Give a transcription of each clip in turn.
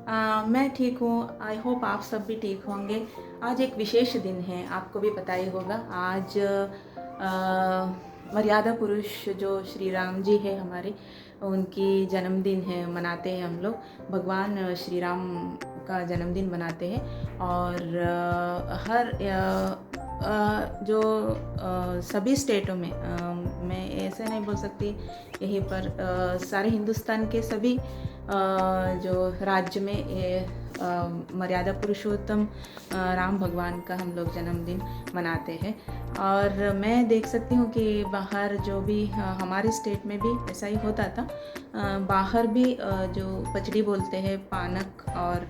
मैं ठीक हूँ। आई होप आप सब भी ठीक होंगे। आज एक विशेष दिन है, आपको भी पता ही होगा। आज मर्यादा पुरुष जो श्री राम जी है हमारे, उनकी जन्मदिन है, मनाते हैं हम लोग। भगवान श्री राम का जन्मदिन मनाते हैं। और हर जो सभी स्टेटों में, मैं ऐसे नहीं बोल सकती यहीं पर, सारे हिंदुस्तान के सभी जो राज्य में ये मर्यादा पुरुषोत्तम राम भगवान का हम लोग जन्मदिन मनाते हैं। और मैं देख सकती हूँ कि बाहर जो भी हमारे स्टेट में भी ऐसा ही होता था। बाहर भी जो पचड़ी बोलते हैं, पानक और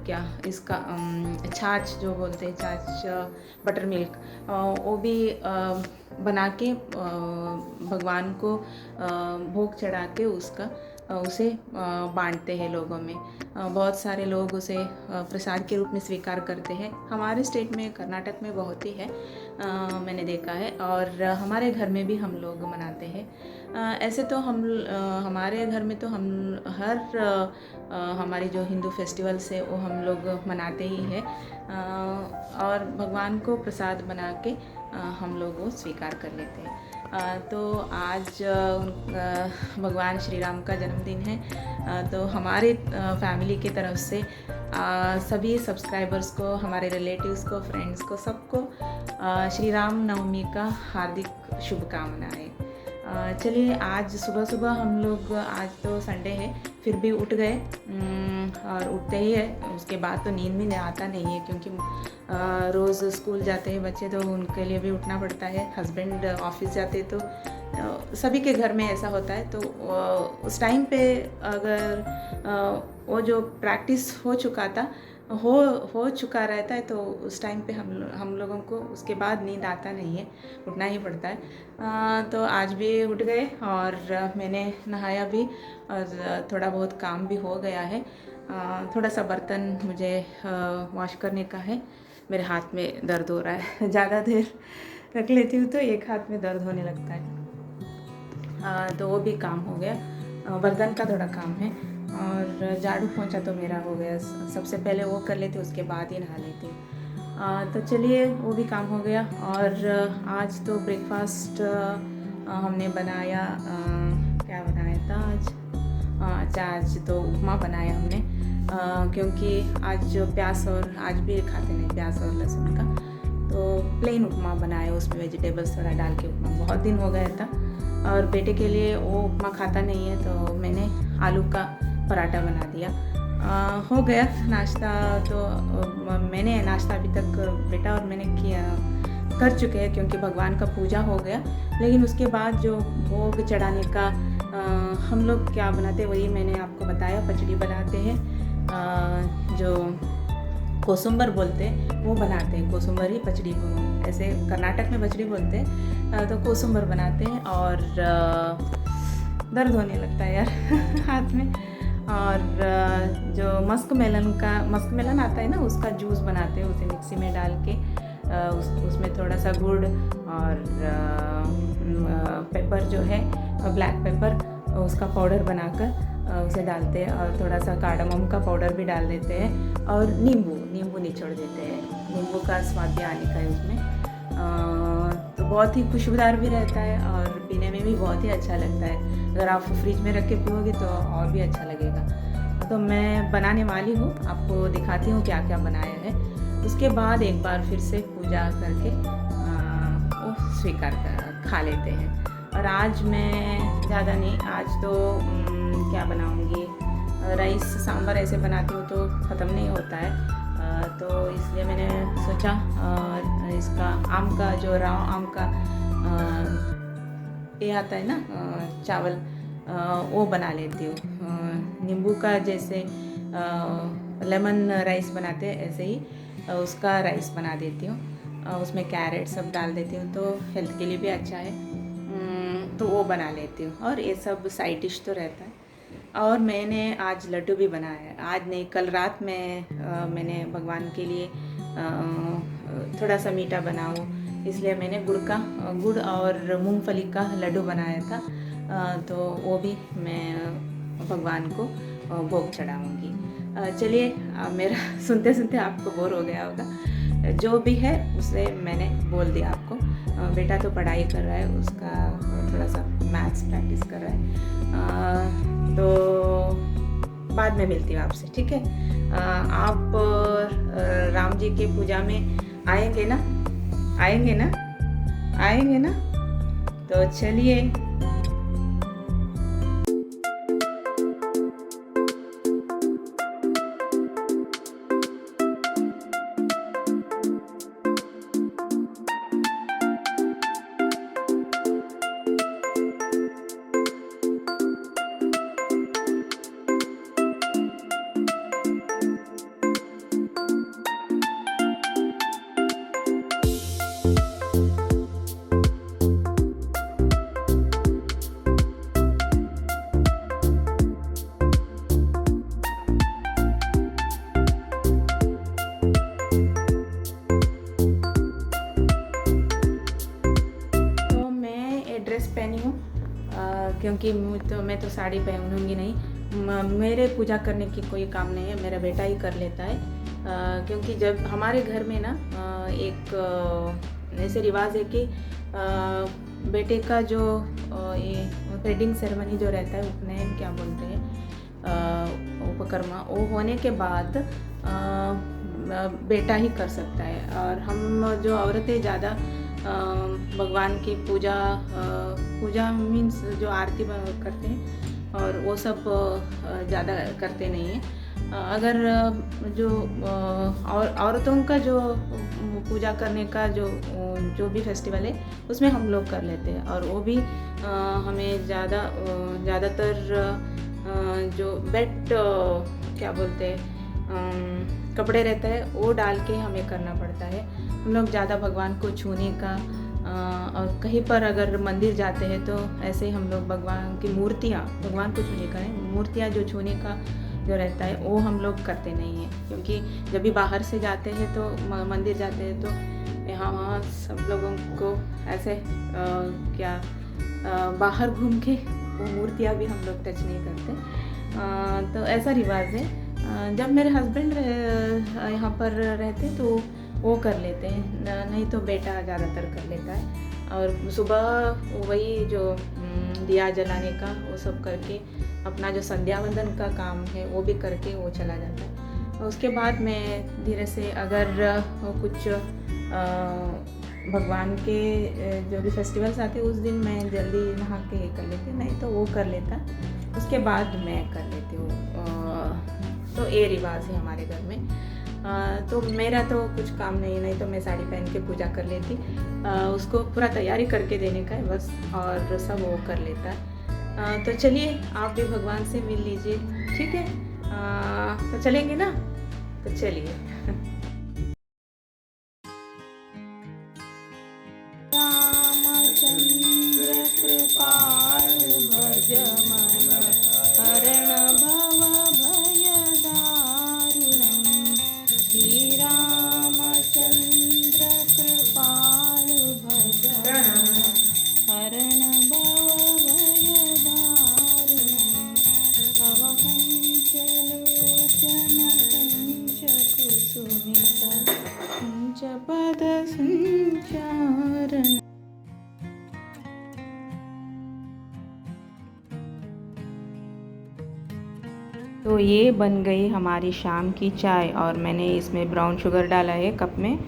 क्या इसका छाछ जो बोलते हैं, छाछ बटर मिल्क, वो भी बना के भगवान को भोग चढ़ा के उसे बांटते हैं लोगों में। बहुत सारे लोग उसे प्रसाद के रूप में स्वीकार करते हैं। हमारे स्टेट में, कर्नाटक में बहुत ही है, मैंने देखा है। और हमारे घर में भी हम लोग मनाते हैं। ऐसे तो हमारे घर में तो हम हर हमारी जो हिंदू फेस्टिवल्स है वो हम लोग मनाते ही हैं। और भगवान को प्रसाद बना के हम लोग वो स्वीकार कर लेते हैं। तो आज भगवान श्री राम का जन्मदिन है। तो हमारे फैमिली की तरफ से सभी सब्सक्राइबर्स को, हमारे रिलेटिव्स को, फ्रेंड्स को, सबको श्री राम नवमी का हार्दिक शुभकामनाएं। चलिए, आज सुबह सुबह हम लोग, आज तो संडे है, फिर भी उठ गए। और उठते ही है, उसके बाद तो नींद भी आता नहीं है, क्योंकि रोज़ स्कूल जाते हैं बच्चे, तो उनके लिए भी उठना पड़ता है। हस्बैंड ऑफिस जाते तो सभी के घर में ऐसा होता है। तो उस टाइम पे अगर वो जो प्रैक्टिस हो चुका रहता है, तो उस टाइम पे हम लोगों को उसके बाद नींद आता नहीं है, उठना ही पड़ता है। तो आज भी उठ गए और मैंने नहाया भी, और थोड़ा बहुत काम भी हो गया है। थोड़ा सा बर्तन मुझे वॉश करने का है। मेरे हाथ में दर्द हो रहा है। ज़्यादा देर रख लेती हूँ तो एक हाथ में दर्द होने लगता है। तो वो भी काम हो गया। बर्तन का थोड़ा काम है, और झाड़ू पोंछा तो मेरा हो गया। सबसे पहले वो कर लेती, उसके बाद ही नहा लेती। तो चलिए, वो भी काम हो गया। और आज तो ब्रेकफास्ट हमने बनाया, क्या बनाया था आज? अच्छा, आज तो उपमा बनाया हमने, क्योंकि आज जो प्याज, और आज भी खाते नहीं प्याज और लहसुन का, तो प्लेन उपमा बनाया, उसमें वेजिटेबल्स थोड़ा डाल के उपमा। बहुत दिन हो गया था, और बेटे के लिए वो उपमा खाता नहीं है, तो मैंने आलू का पराठा बना दिया। हो गया नाश्ता। तो मैंने नाश्ता अभी तक बेटा और मैंने कर चुके हैं, क्योंकि भगवान का पूजा हो गया। लेकिन उसके बाद जो भोग चढ़ाने का हम लोग क्या बनाते, वही मैंने आपको बताया। पचड़ी बनाते हैं, जो कोसुम्बर बोलते हैं वो बनाते हैं। कोसुम्बर ही पचड़ी, ऐसे कर्नाटक में पचड़ी बोलते हैं। तो कोसुम्बर बनाते हैं, और दर्द होने लगता है यार हाथ में। और जो मस्क मेलन आता है ना, उसका जूस बनाते हैं। उसे मिक्सी में डाल के उसमें थोड़ा सा गुड़ और पेपर जो है, ब्लैक पेपर, उसका पाउडर बनाकर उसे डालते हैं, और थोड़ा सा कार्डमम का पाउडर भी डाल देते हैं, और नींबू निचोड़ देते हैं। नींबू का स्वाद भी आने का है उसमें। तो बहुत ही खुशबूदार भी रहता है, और पीने में भी बहुत ही अच्छा लगता है। अगर आप फ्रिज में रख के पियोगे तो और भी अच्छा लगेगा। तो मैं बनाने वाली हूँ, आपको दिखाती हूँ क्या क्या बनाया है। उसके बाद एक बार फिर से पूजा करके वो स्वीकार खा लेते हैं। और आज मैं ज़्यादा नहीं, आज तो क्या बनाऊँगी, राइस सांभर ऐसे बनाती हूँ तो ख़त्म नहीं होता है। तो इसलिए मैंने सोचा इसका आम का, जो राव आम का ये आता है ना, चावल, वो बना लेती हूँ। नींबू का जैसे लेमन राइस बनाते हैं, ऐसे ही उसका राइस बना देती हूँ। उसमें कैरेट सब डाल देती हूँ, तो हेल्थ के लिए भी अच्छा है। तो वो बना लेती हूँ, और ये सब साइड डिश तो रहता है। और मैंने आज लड्डू भी बनाया है। आज नहीं, कल रात में मैंने भगवान के लिए थोड़ा सा मीठा बनाऊँ, इसलिए मैंने गुड़ और मूंगफली का लड्डू बनाया था। तो वो भी मैं भगवान को भोग चढ़ाऊँगी। चलिए मेरा सुनते सुनते आपको बोर हो गया होगा। जो भी है उसे मैंने बोल दिया आपको। बेटा तो पढ़ाई कर रहा है, उसका थोड़ा सा मैथ्स प्रैक्टिस कर रहा है। तो बाद में मिलती हूँ आपसे, ठीक है? आप राम जी की पूजा में आएंगे ना? आएंगे ना? आएंगे ना? तो चलिए। ड्रेस पहनी हूँ क्योंकि मैं तो साड़ी पहनूंगी नहीं। मेरे पूजा करने की कोई काम नहीं है, मेरा बेटा ही कर लेता है। क्योंकि जब हमारे घर में ना एक ऐसे रिवाज है कि बेटे का जो ये वेडिंग सेरेमनी जो रहता है, उपनयन क्या बोलते हैं, उपकर्मा, वो होने के बाद बेटा ही कर सकता है। और हम जो औरतें ज़्यादा भगवान की पूजा मीन्स जो आरती करते हैं और वो सब ज़्यादा करते नहीं हैं। अगर जो औरतों का जो पूजा करने का जो भी फेस्टिवल है उसमें हम लोग कर लेते हैं। और वो भी हमें ज़्यादातर जो बेड क्या बोलते हैं कपड़े रहता है वो डाल के हमें करना पड़ता है। हम लोग ज़्यादा भगवान को छूने का और कहीं पर अगर मंदिर जाते हैं तो ऐसे हम लोग भगवान की मूर्तियाँ, भगवान को छूने का नहीं, मूर्तियाँ जो छूने का जो रहता है वो हम लोग करते नहीं हैं। क्योंकि जब भी बाहर से जाते हैं तो मंदिर जाते हैं तो यहाँ वहाँ सब लोगों को ऐसे बाहर घूम के वो मूर्तियाँ भी हम लोग टच नहीं करते। तो ऐसा रिवाज है। जब मेरे हस्बैंड यहाँ पर रहते तो वो कर लेते हैं, नहीं तो बेटा ज़्यादातर कर लेता है। और सुबह वही जो दिया जलाने का वो सब करके अपना जो संध्या वंदन का काम है वो भी करके वो चला जाता है। उसके बाद मैं धीरे से अगर कुछ भगवान के जो भी फेस्टिवल्स आते उस दिन मैं जल्दी नहा के कर लेती, नहीं तो वो कर लेता, उसके बाद मैं कर लेती हूँ। तो ये रिवाज है हमारे घर में। तो मेरा तो कुछ काम नहीं तो मैं साड़ी पहन के पूजा कर लेती। उसको पूरा तैयारी करके देने का है बस, और सब वो कर लेता है। तो चलिए आप भी भगवान से मिल लीजिए, ठीक है? तो चलेंगे ना? तो चलिए। रामचंद्र कृपालु भज मन हरण भव रामचंद्र कृपालु भज हरण भव भयदारुणं तव कंचलोचन कंच कुसुमित कंच पद संचारण। तो ये बन गई हमारी शाम की चाय, और मैंने इसमें ब्राउन शुगर डाला है कप में,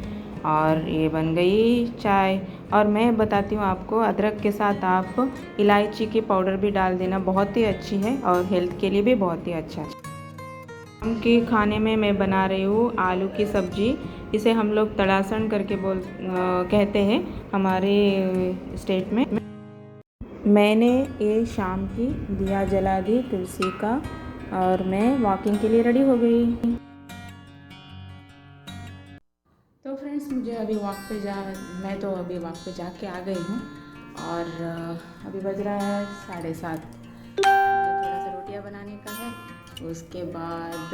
और ये बन गई चाय। और मैं बताती हूँ आपको, अदरक के साथ आप इलायची की पाउडर भी डाल देना, बहुत ही अच्छी है और हेल्थ के लिए भी बहुत ही अच्छा है। शाम के खाने में मैं बना रही हूँ आलू की सब्जी। इसे हम लोग तड़ासन करके कहते हैं हमारे स्टेट में। मैंने ये शाम की दिया जला दी तुलसी का, और मैं वॉकिंग के लिए रेडी हो गई। तो फ्रेंड्स मैं अभी वॉक पे जाके आ गई हूँ, और अभी बज रहा है 7:30। थोड़ा सा रोटियाँ बनाने का है, उसके बाद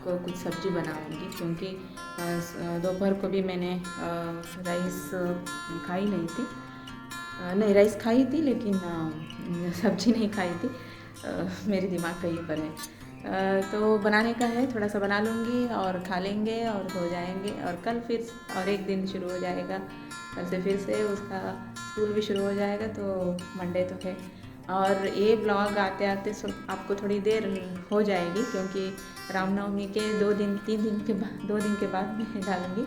कुछ सब्ज़ी बनाऊंगी, क्योंकि दोपहर को भी मैंने राइस खाई नहीं थी। नहीं, राइस खाई थी लेकिन सब्ज़ी नहीं खाई थी। मेरे दिमाग कहीं पर है। तो बनाने का है, थोड़ा सा बना लूँगी और खा लेंगे और सो जाएंगे, और कल फिर और एक दिन शुरू हो जाएगा। कल से फिर से उसका स्कूल भी शुरू हो जाएगा, तो मंडे तो है। और ये ब्लॉग आते आते आपको थोड़ी देर हो जाएगी, क्योंकि रामनवमी के 2 दिन के बाद मैं डालूँगी।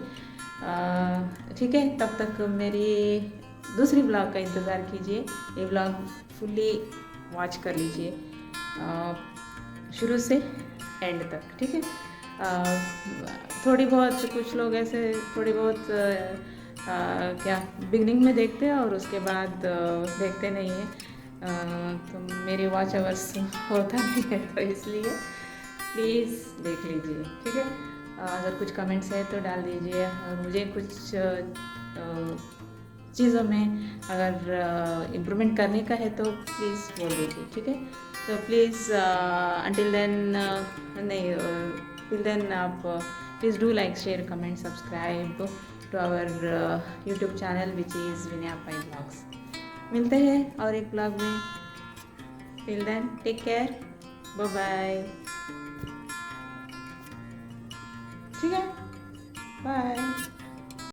ठीक है, तब तक मेरी दूसरी ब्लॉग का इंतज़ार कीजिए। ये ब्लॉग फुल्ली वॉच कर लीजिए, शुरू से एंड तक, ठीक है। थोड़ी बहुत कुछ लोग ऐसे थोड़ी बहुत क्या बिगनिंग में देखते हैं और उसके बाद देखते नहीं हैं, तो मेरी वॉच आवर्स होता नहीं है, तो इसलिए प्लीज़ देख लीजिए, ठीक है। अगर कुछ कमेंट्स है तो डाल दीजिए, और मुझे कुछ चीज़ों में अगर इम्प्रूवमेंट करने का है तो प्लीज़ बोल दीजिए, ठीक है। तो प्लीज़ अंटिल देन नहीं टिल देन आप please do like, share, comment, subscribe to our YouTube channel which is Vinaya Pai blogs. मिलते हैं और एक ब्लॉग में। Till then take care, bye bye, ठीक है, बाय।